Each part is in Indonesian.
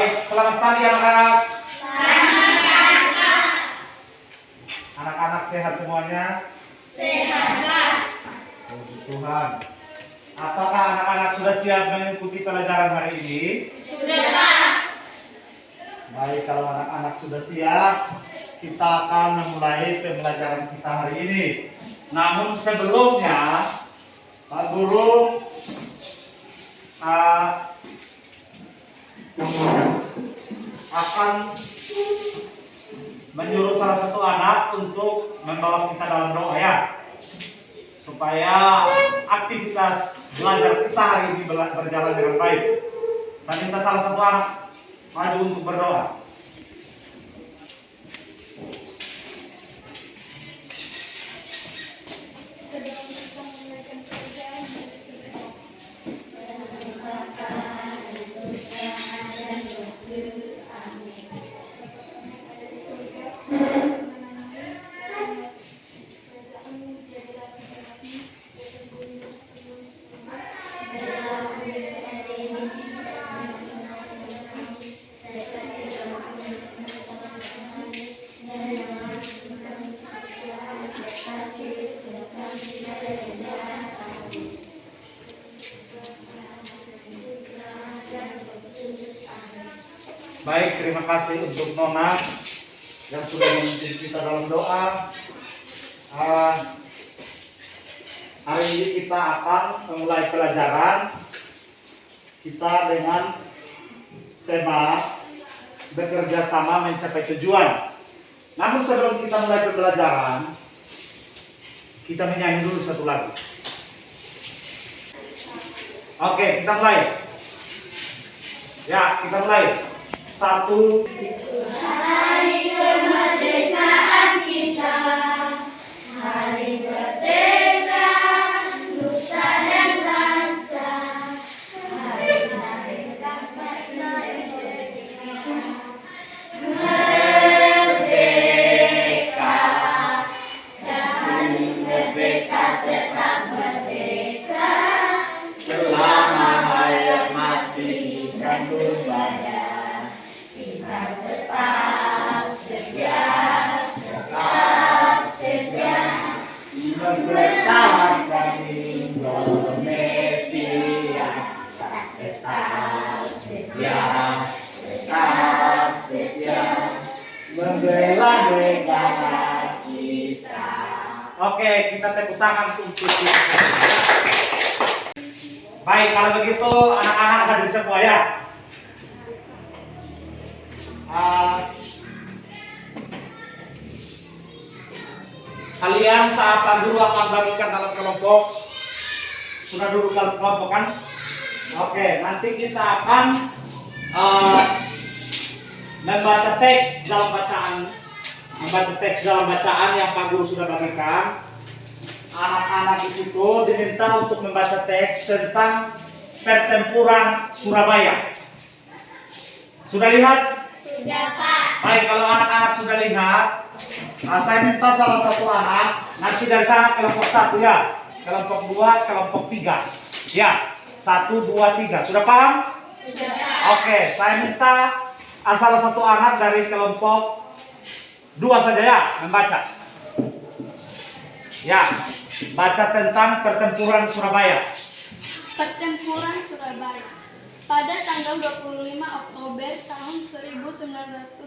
Baik, selamat pagi anak-anak. Anak-anak sehat semuanya? Sehat, Pak. Puji Tuhan. Apakah anak-anak sudah siap mengikuti pelajaran hari ini? Sudah, Pak. Baik, kalau anak-anak sudah siap, kita akan memulai pembelajaran kita hari ini. Namun sebelumnya, Pak Guru akan menyuruh salah satu anak untuk membawa kita dalam doa ya, supaya aktivitas belajar kita hari ini berjalan dengan baik. Saya minta salah satu anak maju untuk berdoa. Baik, terima kasih untuk Nona yang sudah memimpin kita dalam doa. Hari ini kita akan memulai pelajaran kita dengan tema bekerja sama mencapai tujuan. Namun sebelum kita mulai pembelajaran, kita menyanyi dulu satu lagu. Oke, kita mulai. Ya, kita mulai. Satu. Hari kemerdekaan kita, hari merdeka, nusa dan bangsa, hari lahir bangsa Indonesia. Merdeka, sekali merdeka tetap merdeka, selama hayat masih kandung badan. Tetap setia Mempertahankan Indonesia. Tetap setia membela negara kita. Oke, kita tepuk tangan untuk kita. Baik, kalau begitu anak-anak hadir semua ya. Kalian saat Pak Guru akan bagikan dalam kelompok. Sudah duduk dalam kelompok kan? Oke, nanti kita akan membaca teks dalam bacaan yang Pak Guru sudah bagikan. Anak-anak di situ diminta untuk membaca teks tentang pertempuran Surabaya. Sudah lihat? Sudah, Pak. Baik, kalau anak-anak sudah lihat, saya minta salah satu anak nanti dari sana kelompok 1 ya, kelompok 2, kelompok 3. Ya, 1, 2, 3. Sudah paham? Sudah, Pak. Oke, saya minta salah satu anak dari kelompok 2 saja ya, membaca. Ya, baca tentang pertempuran Surabaya. Pertempuran Surabaya. Pada tanggal 25 Oktober tahun 1945,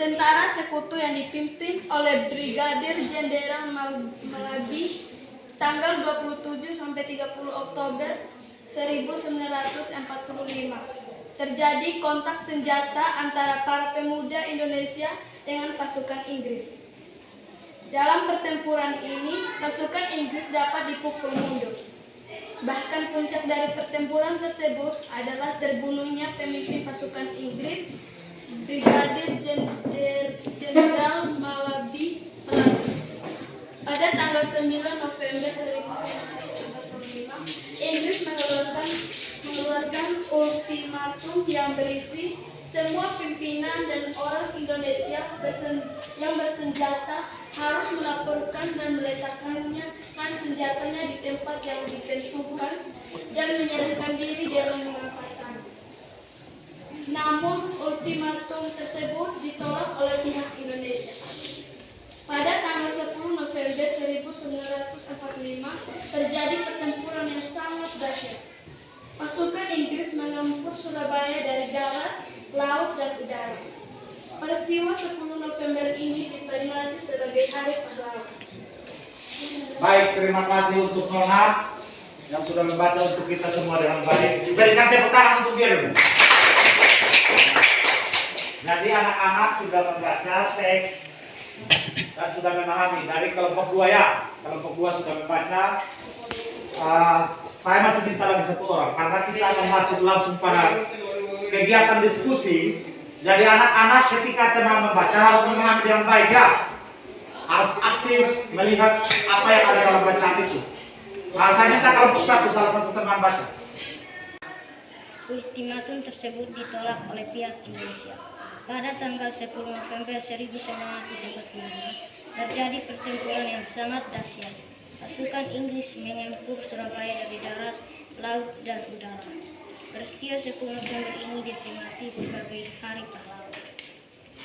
tentara sekutu yang dipimpin oleh Brigadir Jenderal Malabi tanggal 27 sampai 30 Oktober 1945 terjadi kontak senjata antara para pemuda Indonesia dengan pasukan Inggris. Dalam pertempuran ini, pasukan Inggris dapat dipukul mundur. Bahkan puncak dari pertempuran tersebut adalah terbunuhnya pemimpin pasukan Inggris, Brigadir Jenderal Malabi. Pada tanggal 9 November 1945, Inggris mengeluarkan ultimatum yang berisi semua pimpinan dan orang Indonesia yang bersenjata harus melaporkan dan meletakkannya senjatanya di tempat yang ditentukan dan menyerahkan diri dalam pengangkatan. Namun ultimatum tersebut ditolak oleh pihak Indonesia. Pada tanggal 10 November 1945 terjadi pertempuran yang sangat dahsyat. Pasukan Inggris menggempur Surabaya dari darat, laut, dan udara. Peristiwa 10 November ini diperingati sebagai Hari Pahlawan. Baik, terima kasih untuk Nona yang sudah membaca untuk kita semua dengan baik. Berikan tepuk tangan untuk dia dulu. Jadi anak-anak sudah membaca teks dan sudah memahami. Dari kelompok 2 ya, kelompok 2 sudah membaca. Saya masih minta lagi 1 orang karena kita akan masuk langsung pada kegiatan diskusi. Jadi anak-anak ketika teman membaca harus memahami dengan baik ya. Harus aktif melihat apa yang ada dalam bacaan itu. Saya minta kelompok 1 salah satu teman baca. Ultimatum tersebut ditolak oleh pihak Indonesia. Pada tanggal 10 November 1945 terjadi pertempuran yang sangat dahsyat. Pasukan Inggris menggempur Surabaya dari darat, laut, dan udara. Peristiwa 10 November ini diperingati sebagai Hari Pahlawan.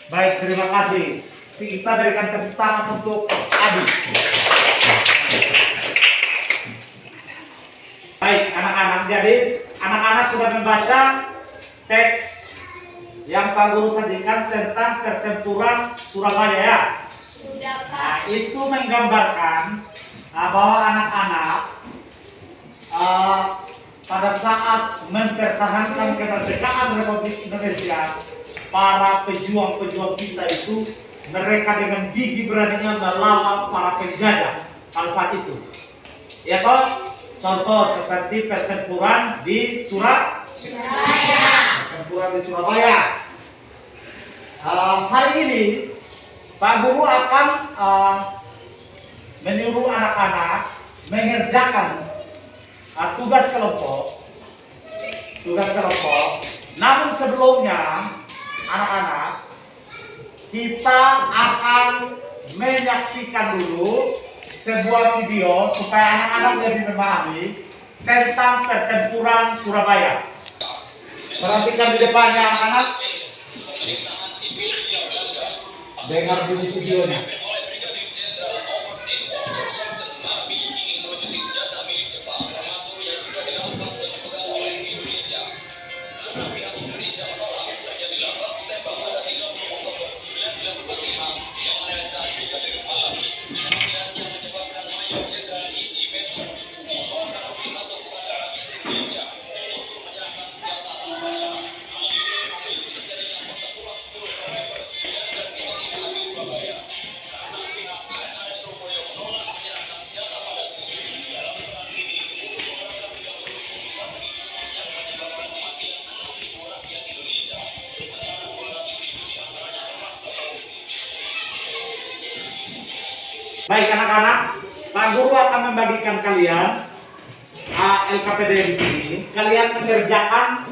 Baik, terima kasih. Kita berikan tepuk tangan untuk Adi. Baik, anak-anak. Jadi anak-anak sudah membaca teks yang Pak Guru sajikan tentang pertempuran Surabaya ya. Sudah, Pak. Nah, itu menggambarkan bahwa anak-anak pada saat mempertahankan kemerdekaan Republik Indonesia, para pejuang-pejuang kita itu mereka dengan gigih beraninya melawan para penjajah pada saat itu. Ya toh, contoh seperti pertempuran di Surabaya. Pertempuran di Surabaya. Hari ini Pak Guru akan menyuruh anak-anak mengerjakan tugas kelompok. Namun sebelumnya anak-anak kita akan menyaksikan dulu sebuah video supaya anak-anak lebih memahami tentang pertempuran Surabaya. Perhatikan di depannya anak-anak. Dengar bunyi videonya. Baik anak-anak, Pak Guru akan membagikan kalian LKPD di sini. Kalian mengerjakan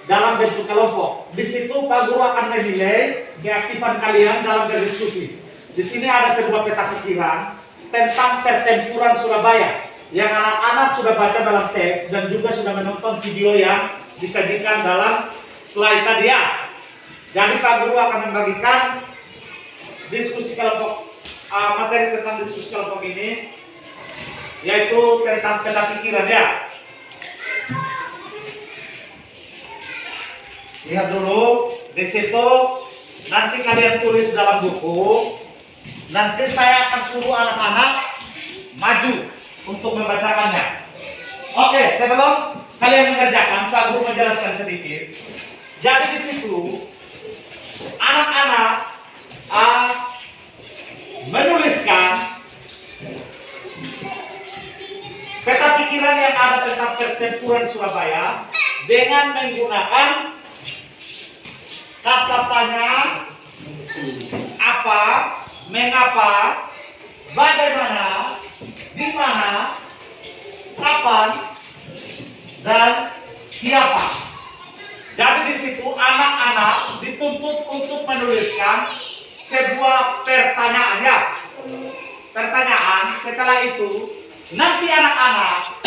dalam bentuk kelompok. Di situ Pak Guru akan menilai keaktifan kalian dalam berdiskusi. Di sini ada sebuah peta pikiran tentang pertempuran Surabaya yang anak-anak sudah baca dalam teks dan juga sudah menonton video yang disajikan dalam slide tadi ya. Jadi Pak Guru akan membagikan diskusi kelompok. Materi tentang diskusi kelompok ini yaitu tentang peta pikiran ya. Lihat dulu di situ, nanti kalian tulis dalam buku. Nanti saya akan suruh anak-anak maju untuk membacakannya. Oke, sebelum kalian mengerjakan, Pak Guru menjelaskan sedikit. Jadi di situ anak-anak menuliskan peta pikiran yang ada tentang pertempuran Surabaya dengan menggunakan kata tanya, apa, mengapa, bagaimana, di mana, kapan, dan siapa. Jadi di situ anak-anak dituntut untuk menuliskan sebuah pertanyaan ya. Pertanyaan, setelah itu nanti anak-anak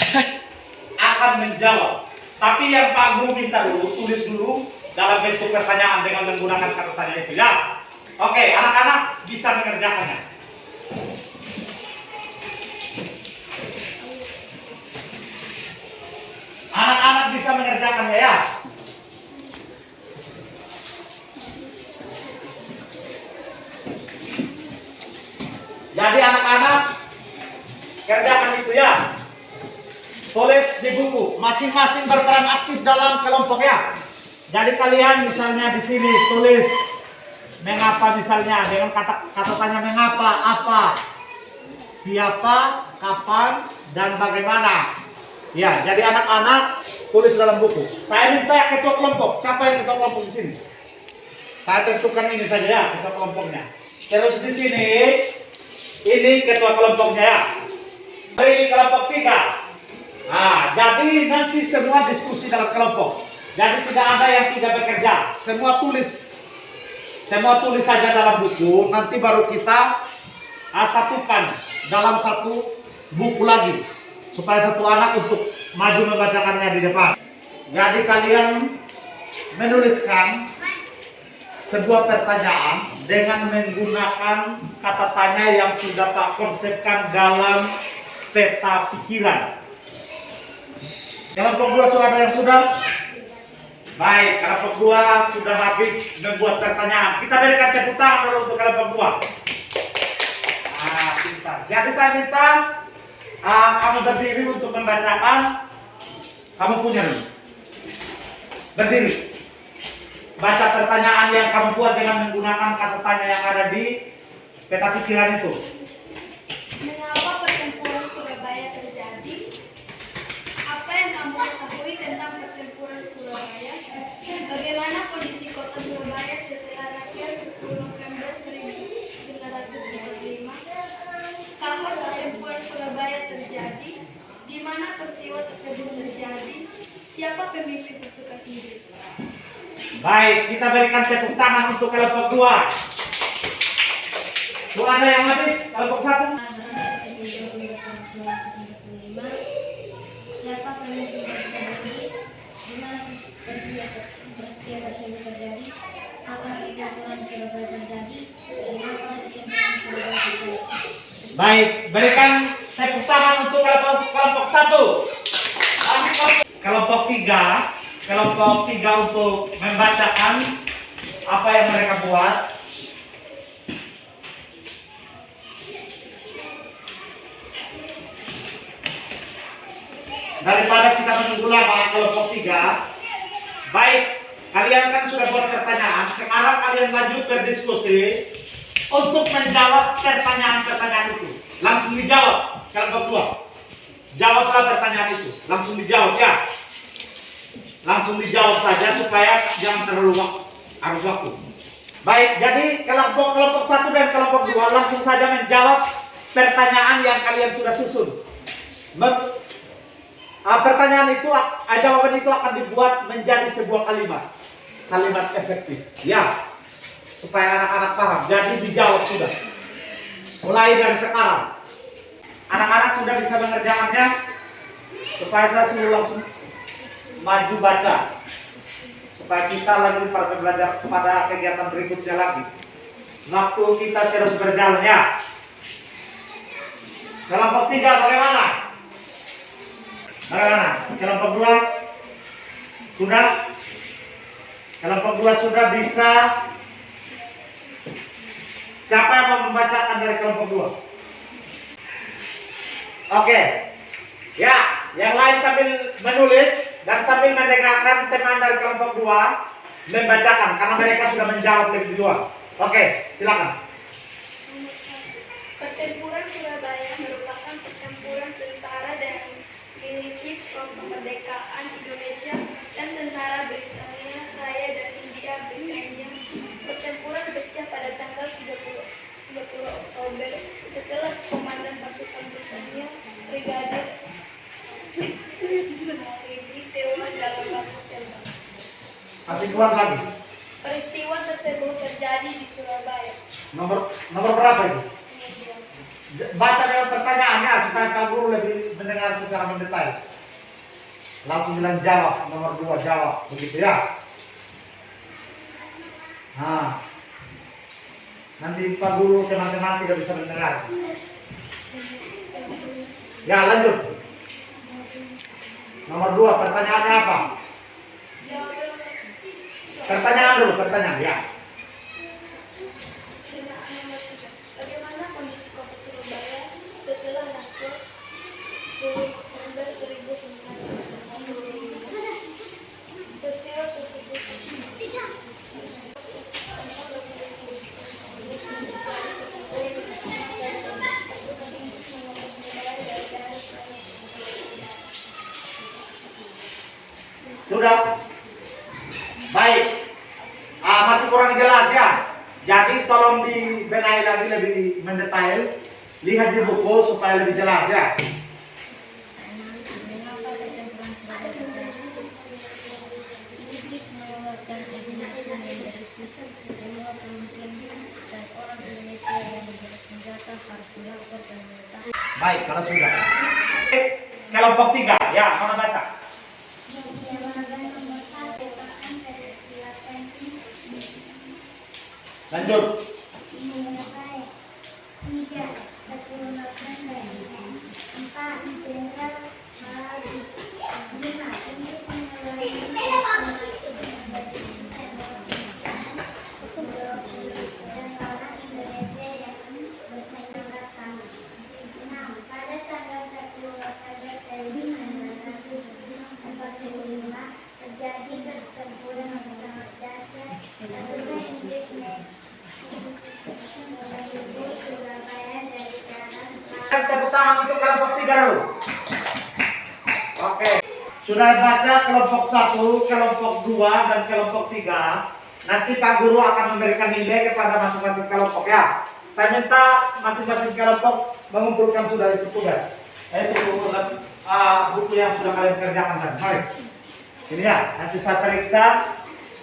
akan menjawab. Tapi yang Pak Guru minta dulu, tulis dulu dalam bentuk pertanyaan dengan menggunakan kata tanya itu ya. Oke, anak-anak bisa mengerjakannya. Anak-anak bisa mengerjakannya ya. Jadi anak-anak kerjakan itu ya. Tulis di buku, masing-masing berperan aktif dalam kelompok ya. Jadi kalian misalnya di sini tulis mengapa misalnya dengan kata tanya mengapa, apa, siapa, kapan, dan bagaimana. Ya, jadi anak-anak tulis dalam buku. Saya minta ketua kelompok. Siapa yang ketua kelompok di sini? Saya tentukan ini saja ya, ketua kelompoknya. Terus di sini ini ketua kelompoknya ya. Ini kelompok 3. Nah, jadi nanti semua diskusi dalam kelompok. Jadi tidak ada yang tidak bekerja. Semua tulis saja dalam buku. Nanti baru kita satukan dalam satu buku lagi, supaya satu anak untuk maju membacakannya di depan. Jadi kalian menuliskan sebuah pertanyaan dengan menggunakan kata tanya yang sudah Pak konsepkan dalam peta pikiran. Kelompok 2 sudah ada yang sudah? Baik, kelompok 2 sudah habis membuat pertanyaan. Kita berikan tepuk tangan dulu untuk kelompok 2. Nah, pintar. Jadi saya minta kamu berdiri untuk membacakan. Kamu punya dulu. Berdiri. Baca pertanyaan yang kamu buat dengan menggunakan kata tanya yang ada di peta pikiran itu. Mengapa pertempuran Surabaya terjadi? Apa yang kamu ketahui tentang pertempuran Surabaya? Bagaimana kondisi kota Surabaya setelah rakyat 10 November 1945? Kapan pertempuran Surabaya terjadi? Di mana peristiwa tersebut terjadi? Siapa pemimpin pasukan Inggris? Baik, kita berikan tepuk tangan untuk kelompok 2. Ada yang habis? Kelompok 1. Siapa pemimpin pasukan Inggris? Di mana peristiwa tersebut terjadi? Kapan pertempuran Surabaya terjadi? Di mana pertempuran Surabaya terjadi? Baik, berikan tepuk tangan untuk kelompok 1. Kelompok 3. Kelompok 3 untuk membacakan apa yang mereka buat. Daripada kita menunggu lama kelompok 3. Baik, kalian kan sudah buat pertanyaan. Sekarang kalian lanjut berdiskusi untuk menjawab pertanyaan-pertanyaan itu. Langsung dijawab kelompok 2. Jawablah pertanyaan itu. Langsung dijawab ya. Langsung dijawab saja supaya jangan terlalu harus waktu. Baik, jadi kelompok 1 dan kelompok 2 langsung saja menjawab pertanyaan yang kalian sudah susun. Pertanyaan itu, jawaban itu akan dibuat menjadi sebuah kalimat efektif. Ya, supaya anak-anak paham. Jadi dijawab sudah. Mulai dari sekarang. Anak-anak sudah bisa mengerjakannya. Supaya saya suruh langsung maju baca, supaya kita lanjut pada belajar pada kegiatan berikutnya lagi. Waktu kita terus berjalan ya. Kelompok 3 bagaimana? Bagaimana? Kelompok 2 sudah? Kelompok 2 sudah bisa. Siapa yang mau membacakan dari kelompok 2? Oke. Ya, yang lain sambil menulis dan sambil mendengarkan teman dari kelompok 2 membacakan karena mereka sudah menjawab lebih duluan. Oke, silakan. Pertempuran Surabaya merupakan pertempuran tentara dan milisi pro kemerdekaan Indonesia dan tentara Britania Raya dan India Britania. Pertempuran pecah pada tanggal 30 Oktober setelah komandan pasukan Britania Brigadir tewas dalam baku tembak. Kasih keluar lagi. Peristiwa tersebut terjadi di Surabaya. Nomor berapa itu? Baca dengan pertanyaannya supaya Pak Guru lebih mendengar secara mendetail. Langsung bilang jawab, nomor 2 jawab, begitu ya. Nah, nanti Pak Guru teman-teman tidak bisa mendengar. Ya, lanjut. Nomor 2, pertanyaannya apa? Pertanyaan dulu, pertanyaan ya. Bagaimana kondisi kota Surabaya setelah Nakes 1945? Peristiwa tersebut Sudah? Baik. Masih kurang jelas ya. Jadi tolong dibenahi lagi lebih mendetail. Lihat di buku supaya lebih jelas ya. Mengapa pertempuran Surabaya? Inggris mengeluarkan ultimatum yang berisi semua pemimpin dan orang Indonesia yang bersenjata harus melaporkan pemerintah. Baik, kalau sudah. Kelompok 3 ya, mana baca? Lanjut. terjadi pertempuran yang sangat dahsyat antara Inggris Surabaya dari kanan Tepuk tangan untuk kelompok 3 dulu. Oke. Sudah baca kelompok 1, kelompok 2, dan kelompok 3. Nanti Pak Guru akan memberikan nilai kepada masing-masing kelompok ya. Saya minta masing-masing kelompok mengumpulkan sudah itu tugas. Itu buku yang sudah kalian kerjakan tadi. Mari. Ini ya, nanti saya periksa.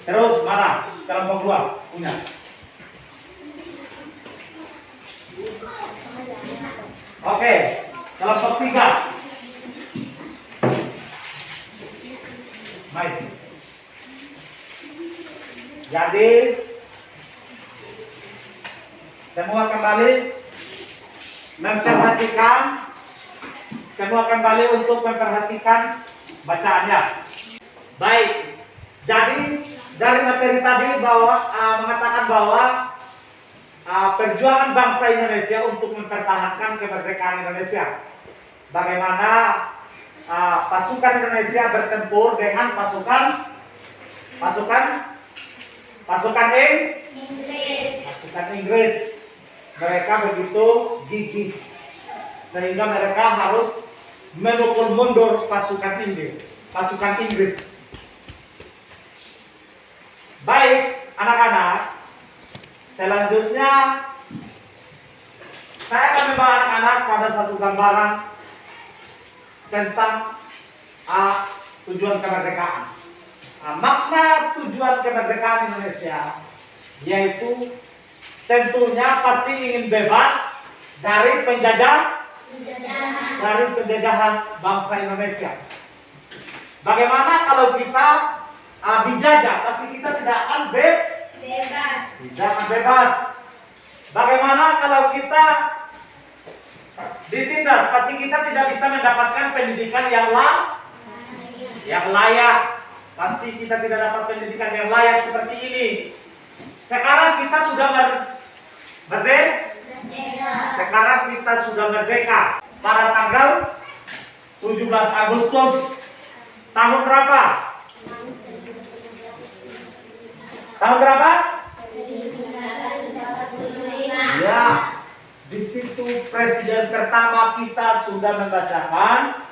Terus mana? Kelompok 2 punya. Oke, kelompok 3. Baik. Jadi semua kembali memperhatikan. Semua kembali untuk memperhatikan bacaannya. Baik. Jadi dari materi tadi bahwa mengatakan bahwa perjuangan bangsa Indonesia untuk mempertahankan kemerdekaan Indonesia. Bagaimana pasukan Indonesia bertempur dengan pasukan Inggris. Mereka begitu gigih sehingga mereka harus memukul mundur pasukan Inggris. Baik, anak-anak. Selanjutnya saya akan membawa anak-anak pada satu gambaran tentang tujuan kemerdekaan. Makna tujuan kemerdekaan Indonesia yaitu tentunya pasti ingin bebas dari penjajahan bangsa Indonesia. Bagaimana kalau kita dijajah? Pasti kita tidak akan tidak akan bebas. Bagaimana kalau kita ditindas? Pasti kita tidak bisa mendapatkan pendidikan yang layak. Pasti kita tidak dapat pendidikan yang layak seperti ini. Sekarang kita sudah merdeka. Pada tanggal 17 Agustus tahun berapa? Tahun berapa? Ya, di situ presiden pertama kita sudah membacakan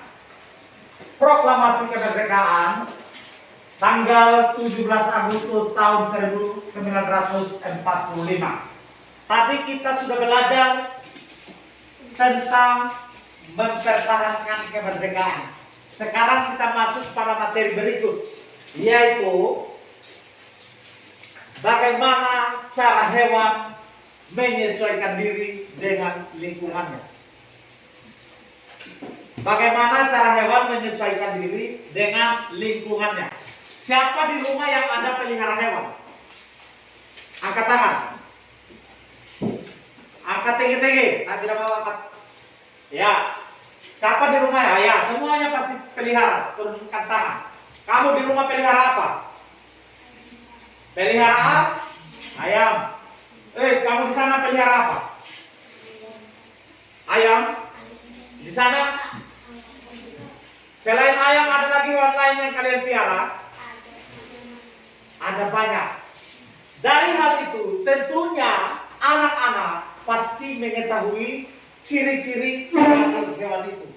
proklamasi kemerdekaan tanggal 17 Agustus tahun 1945. Tadi kita sudah belajar tentang mempertahankan kemerdekaan. Sekarang kita masuk pada materi berikut, yaitu bagaimana cara hewan menyesuaikan diri dengan lingkungannya. Bagaimana cara hewan menyesuaikan diri dengan lingkungannya? Siapa di rumah yang ada pelihara hewan? Angkat tangan. Angkat tinggi-tinggi. Saya tidak mau angkat. Ya. Siapa di rumah ya? Ya, semuanya pasti pelihara. Turunkan tangan. Kamu di rumah pelihara apa? Pelihara ayam. Kamu di sana pelihara apa? Ayam. Di sana selain ayam ada lagi hewan lain yang kalian pelihara? Ada banyak. Dari hal itu tentunya anak-anak pasti mengetahui ciri-ciri hewan itu.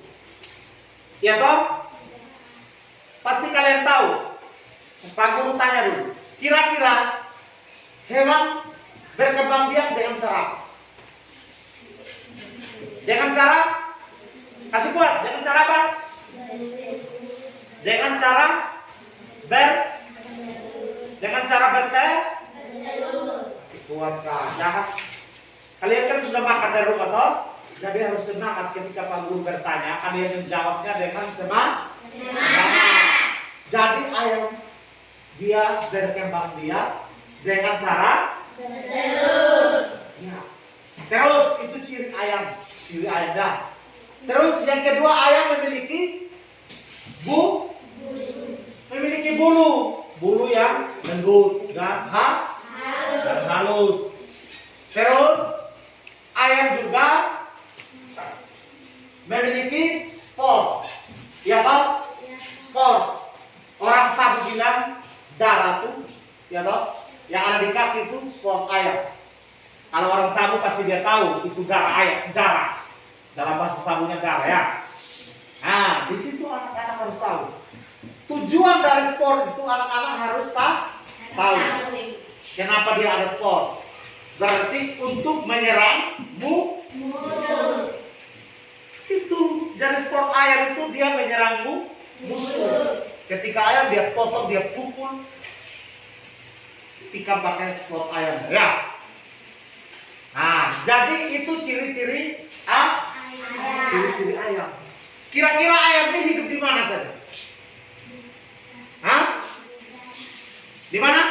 Ya toh? Pasti kalian tahu. Pak Guru tanya dulu. Kira-kira hewan berkembang biak dengan cara apa? Dengan cara kasih kuat. Dengan cara apa? Dengan cara kasih kuat kah? Jahat. Kalian kan sudah makan dari rumah toh? Jadi harus semangat ketika Pak Guru bertanya. Kalian menjawabnya dengan semangat. Jadi ayam dia berkembang biak dengan cara ya. Terus itu ciri ayam dah. Terus yang kedua ayam memiliki bulu yang lembut dan halus. Terus ayam juga memiliki spor. Ya toh? Spor. Orang sabu bilang darah tuh, ya toh? Yang ada di kaki itu spor ayam. Kalau orang sabu pasti dia tahu itu darah ayam, darah. Dalam bahasa sabunya darah ya. Nah, di situ anak-anak harus tahu. Tujuan dari sport itu anak-anak harus tahu. Kenapa dia ada sport? Berarti untuk menyerang musuh. Itu dari sport ayam itu dia menyerang musuh. Ketika ayam dia potong, dia pukul, tikam pakai sport ayam. Ya. Nah, jadi itu ciri-ciri ciri-ciri ayam. Kira-kira ayam ini hidup di mana saja? Di mana?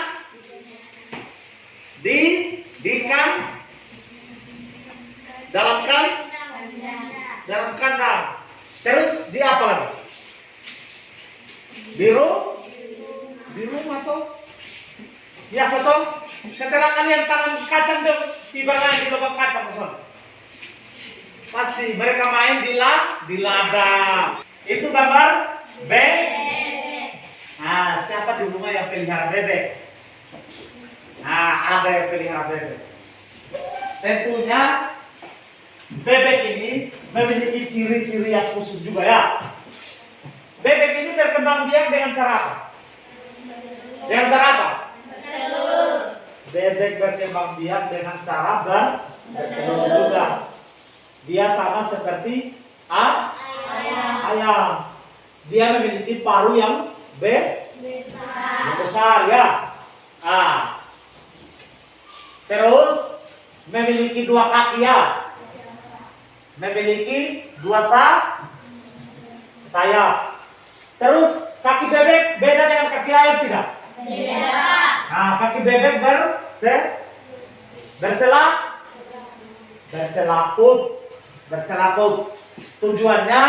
Di dalam kandang. Terus di apa lagi? Di rumah toh. Biasa toh. Setelah kalian tanam kacang tuh, tiba-tiba di lubang kacang soal. Pasti mereka main di ladang. Itu gambar bebek. Nah, siapa di rumah yang pelihara bebek? Nah, ada yang pelihara bebek. Tentunya bebek ini memiliki ciri-ciri yang khusus juga ya. Bebek ini berkembang biak dengan cara apa? Dengan cara apa? Bebek berkembang biak dengan cara bertelur juga. Dia sama seperti ayam. Dia memiliki paruh yang besar ya. Terus memiliki dua kaki ya. Memiliki dua sayap. Terus kaki bebek beda dengan kaki ayam tidak? Beda. Nah, kaki bebek berselaput. Tujuannya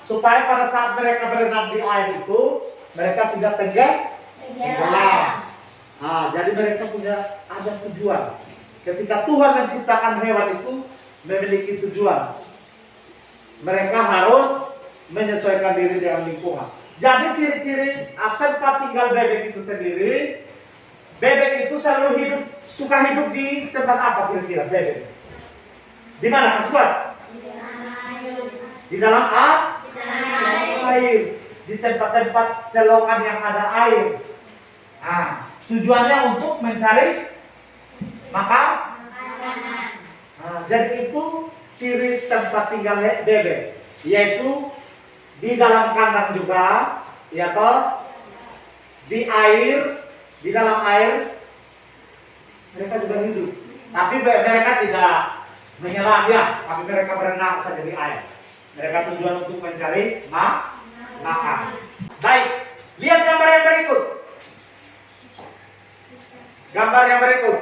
supaya pada saat mereka berenang di air itu mereka tidak tenggelam. Nah, jadi mereka punya ada tujuan. Ketika Tuhan menciptakan hewan itu memiliki tujuan. Mereka harus menyesuaikan diri dengan lingkungan. Jadi ciri-ciri tempat tinggal bebek itu sendiri, bebek itu selalu suka hidup di tempat apa kira-kira bebek? Di mana Mas Buat? Di dalam air. Di tempat-tempat selokan yang ada air. Nah, tujuannya untuk mencari makanan. Nah, jadi itu ciri tempat tinggal bebek, yaitu di dalam kandang juga, ya toh, di air, di dalam air mereka juga hidup. Tapi mereka tidak menyelam ya, tapi mereka berenang saja di air. Mereka tujuan untuk mencari makan. Baik, lihat gambar yang berikut. Gambar yang berikut.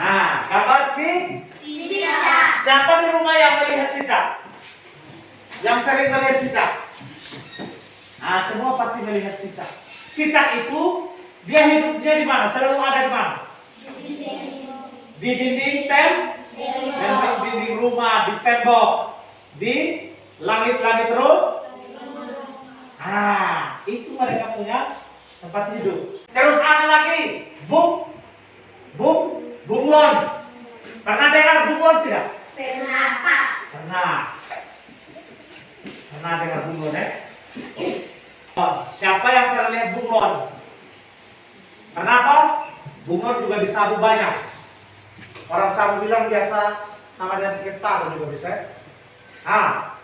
Nah, gambar Cicak. siapa di rumah yang melihat cicak? Yang sering melihat cicak? Nah, semua pasti melihat cicak. Cicak itu dia hidupnya di mana? Selalu ada di mana? Di dinding dinding rumah, di tembok, di langit-langit Ah, itu mereka punya tempat hidup. Terus ada lagi bunglon. Pernah dengar bunglon tidak? Pernah, Pak. Pernah. Pernah dengar bunglon ya? Oh, siapa yang pernah lihat bunglon? Pernah toh? Bunglon juga disabu banyak. Orang sabu bilang biasa sama dengan kita juga bisa. Ah,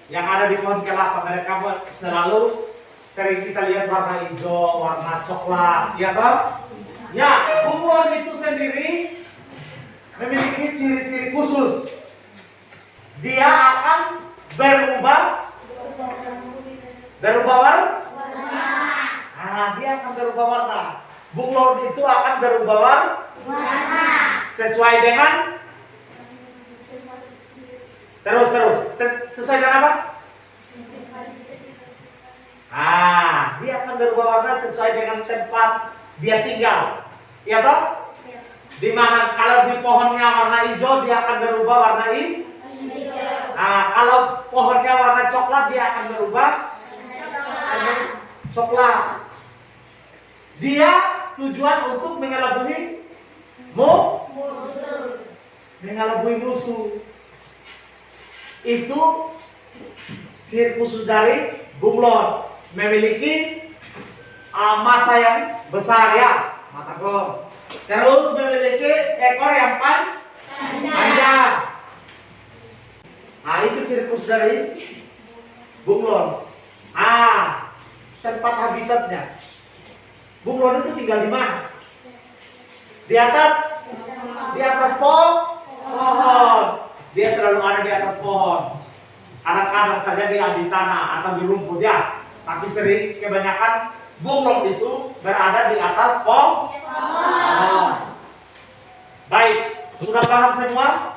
yang ada di pohon kelapa mereka selalu sering kita lihat warna hijau, warna coklat, ya toh? Ya, bunglon itu sendiri memiliki ciri-ciri khusus. Dia akan berubah warna. Dia akan berubah warna. Bunglon itu akan berubah warna sesuai dengan sesuai dengan apa? Dia akan berubah warna sesuai dengan tempat dia tinggal. Iya toh? Di mana kalau di pohonnya warna hijau dia akan berubah warna hijau. Kalau pohonnya warna coklat dia akan berubah coklat. Dia tujuan untuk mengelabui musuh. Itu ciri khusus dari bunglon, memiliki mata yang besar ya, mata gong. Terus memiliki ekor yang panjang. Itu ciri khusus dari bunglon. Tempat habitatnya. Bunglon itu tinggal di mana? Di atas pohon. Dia selalu ada di atas pohon. Kadang-kadang saja dia di tanah atau di rumput ya. Tapi sering kebanyakan bunglon itu berada di atas pohon. Baik, sudah paham semua?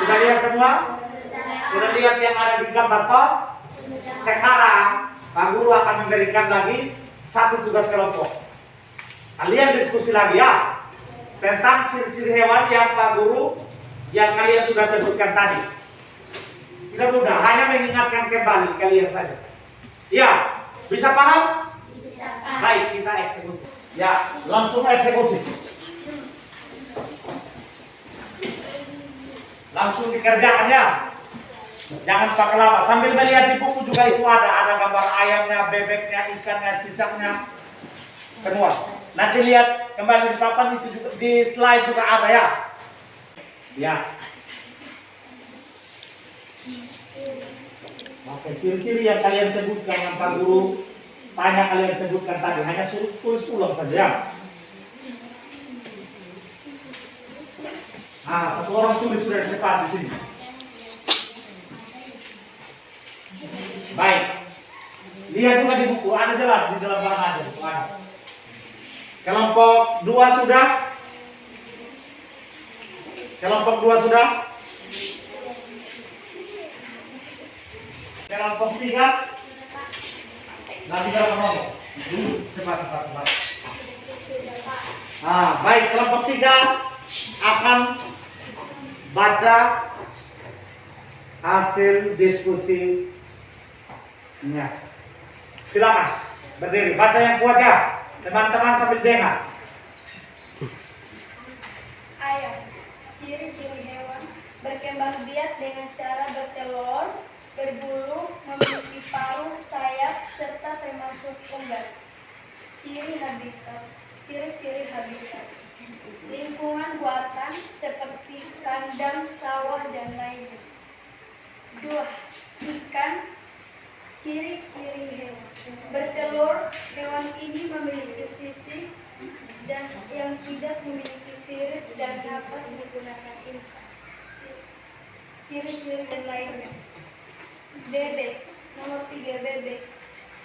Sudah lihat semua? Sudah lihat yang ada di gambar toh? Sekarang Pak Guru akan memberikan lagi satu tugas kelompok. Kalian diskusi lagi ya tentang ciri-ciri hewan yang Pak Guru yang kalian sudah sebutkan tadi. Tidak mudah, hanya mengingatkan kembali kalian saja. Ya, bisa paham? Bisa, Pak. Baik, kita eksekusi. Ya, langsung eksekusi. Langsung dikerjakan ya. Jangan pakai lama. Sambil melihat di buku juga itu ada gambar ayamnya, bebeknya, ikannya, cicaknya, semua. Nanti lihat kembali di papan itu juga, di slide juga ada ya. Ya. Oke, ciri-ciri yang kalian sebutkan yang Pak Guru tanya kalian sebutkan tadi, hanya suruh tulis ulang saja ya. Satu orang tulis sudah cepat di sini. Baik. Lihat juga di buku, ada jelas di dalam bahan aja. Kelompok 2 sudah? Kelompok 2 sudah? Kelompok 3? Lagi berapa nomor? Cepat. Baik, kelompok 3 akan baca hasil diskusi. Silakan berdiri, baca yang kuat ya, teman-teman sambil dengar. Ayam. Ciri-ciri hewan berkembang biak dengan cara bertelur, berbulu, memiliki paruh, sayap, serta termasuk unggas. Ciri-ciri habitat. Lingkungan buatan seperti kandang, sawah, dan lainnya. 2. Ikan. Ciri-ciri hewan bertelur, hewan ini memiliki sisik dan yang tidak memiliki sirip dan napas menggunakan insang. ciri-ciri dan lainnya. Bebek. Nomor 3, bebek.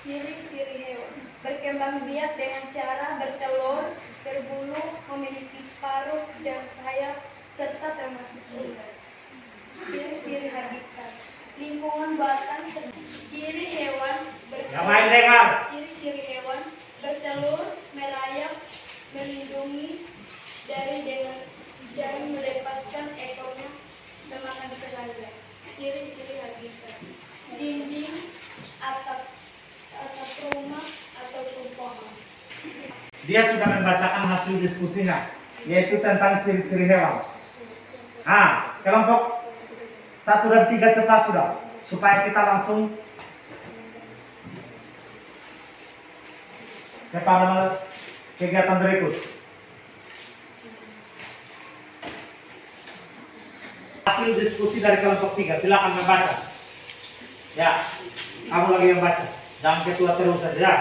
Ciri-ciri hewan. Berkembang biak dengan cara bertelur, berbulu, memiliki paruh dan sayap, serta termasuk ular. Ciri-ciri habitat. Lingkungan batang. Ciri hewan. Yang lain dengar. Ciri-ciri hewan. Bertelur, merayap, melindungi dari melepaskan ekornya, memakan serangga. Ciri-ciri habitat. Dinding, atap rumah ataupun pohon. Dia sudah membacakan hasil diskusinya, yaitu tentang ciri-ciri hewan. Kelompok 1 dan 3 cepat sudah, supaya kita langsung kepada kegiatan berikut. Hasil diskusi dari kelompok 3, silakan membaca. Ya, kamu lagi yang baca. Jangan ketua terus saja, ya.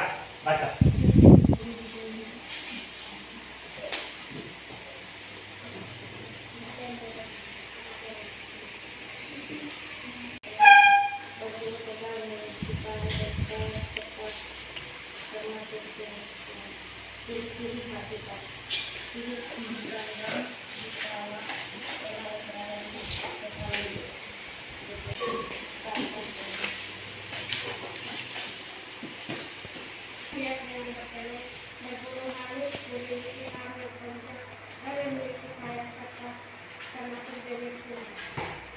Baca. Biak yang bertelur, berbulu halus, memiliki rambut panjang, dan memiliki sayap serta termasuk jenis ular.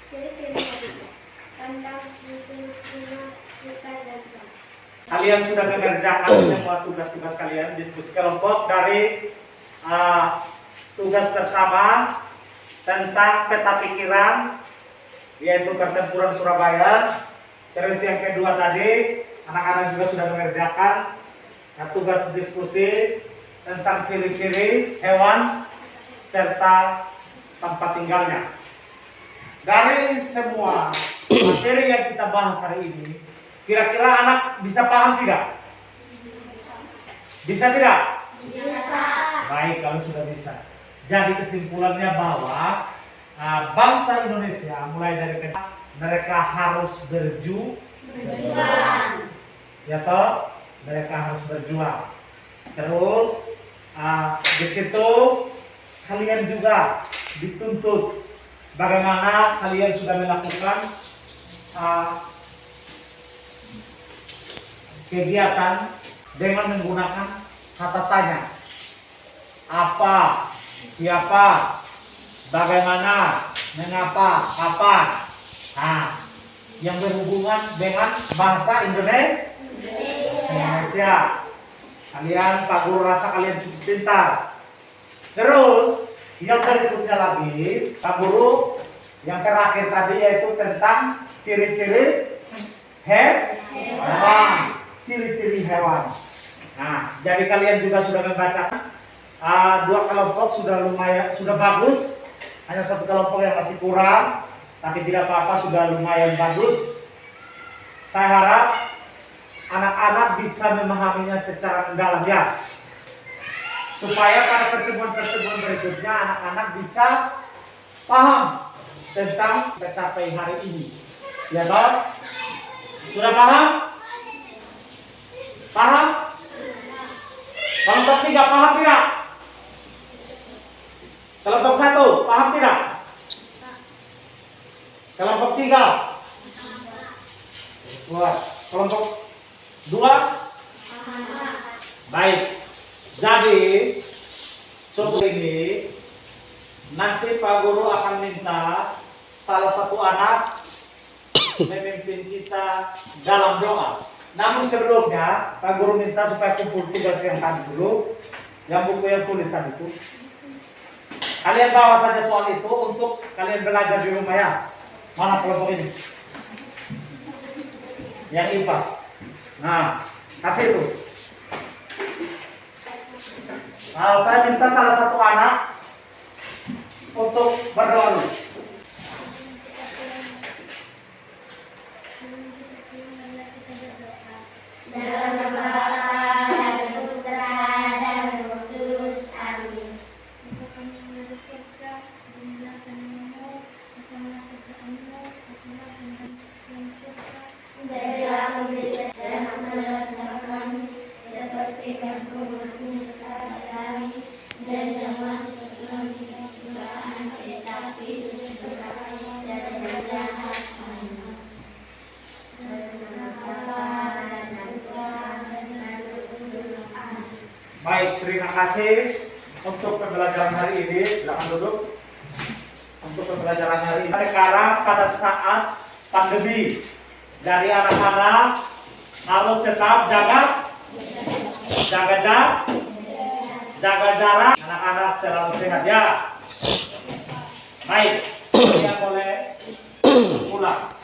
Ciri-ciri habitat. Kandang, musuh, rumah, hutan, dan sungai. Kalian sudah mengerjakan semua tugas-tugas kalian, diskusi kelompok dari tugas pertama tentang peta pikiran, yaitu pertempuran Surabaya. Terus yang kedua tadi, anak-anak juga sudah mengerjakan tugas diskusi tentang ciri-ciri hewan serta tempat tinggalnya. Dari semua materi yang kita bahas hari ini, kira-kira anak bisa paham tidak? Bisa tidak? Bisa. Baik, kalau sudah bisa. Jadi kesimpulannya bahwa bangsa Indonesia mulai dari kecil mereka harus berjuang. Ya toh? Mereka harus berjuang. Terus di situ kalian juga dituntut bagaimana kalian sudah melakukan kegiatan dengan menggunakan kata tanya. Apa, siapa, bagaimana, mengapa, kapan. Yang berhubungan dengan bahasa Indonesia. Kalian, Pak Guru rasa kalian cukup pintar. Terus yang berikutnya lagi, Pak Guru, yang terakhir tadi yaitu tentang ciri-ciri hewan. Ciri-ciri hewan. Jadi kalian juga sudah membacakan 2 kelompok sudah lumayan, sudah bagus. Hanya 1 kelompok yang masih kurang, tapi tidak apa-apa, sudah lumayan bagus. Saya harap anak-anak bisa memahaminya secara mendalam, ya, supaya pada pertemuan-pertemuan berikutnya anak-anak bisa paham tentang tercapai hari ini. Ya toh? Sudah paham? Paham? Kelompok 3 paham tidak? Kelompok 1 paham tidak? Kelompok 3? Wah, kelompok 2? Baik. Jadi contoh ini nanti Pak Guru akan minta salah satu anak memimpin kita dalam doa. Namun sebelumnya Pak Guru minta supaya kumpul tugas yang tadi dulu, yang buku yang tulis tadi itu. Kalian bawa saja soal itu untuk kalian belajar di rumah, ya. Mana kelompok ini? Yang IPA. Kasih itu. Saya minta salah satu anak untuk berdoa. Dalam nama Bapa dan Putra dan Roh Kudus. Amin. Bapa kami yang ada di surga, dimuliakan namamu, lakukanlah kerjaanmu, dalam merasakan seperti berkumur sadari dan jangan sukaan tetapi sekali dan jahat. Baik, terima kasih untuk pembelajaran hari ini. Silakan duduk. Untuk pembelajaran hari ini. Sekarang pada saat pandemi, jadi anak-anak harus tetap jaga jarak. Anak-anak selalu sehat ya. Baik, kalian boleh pulang.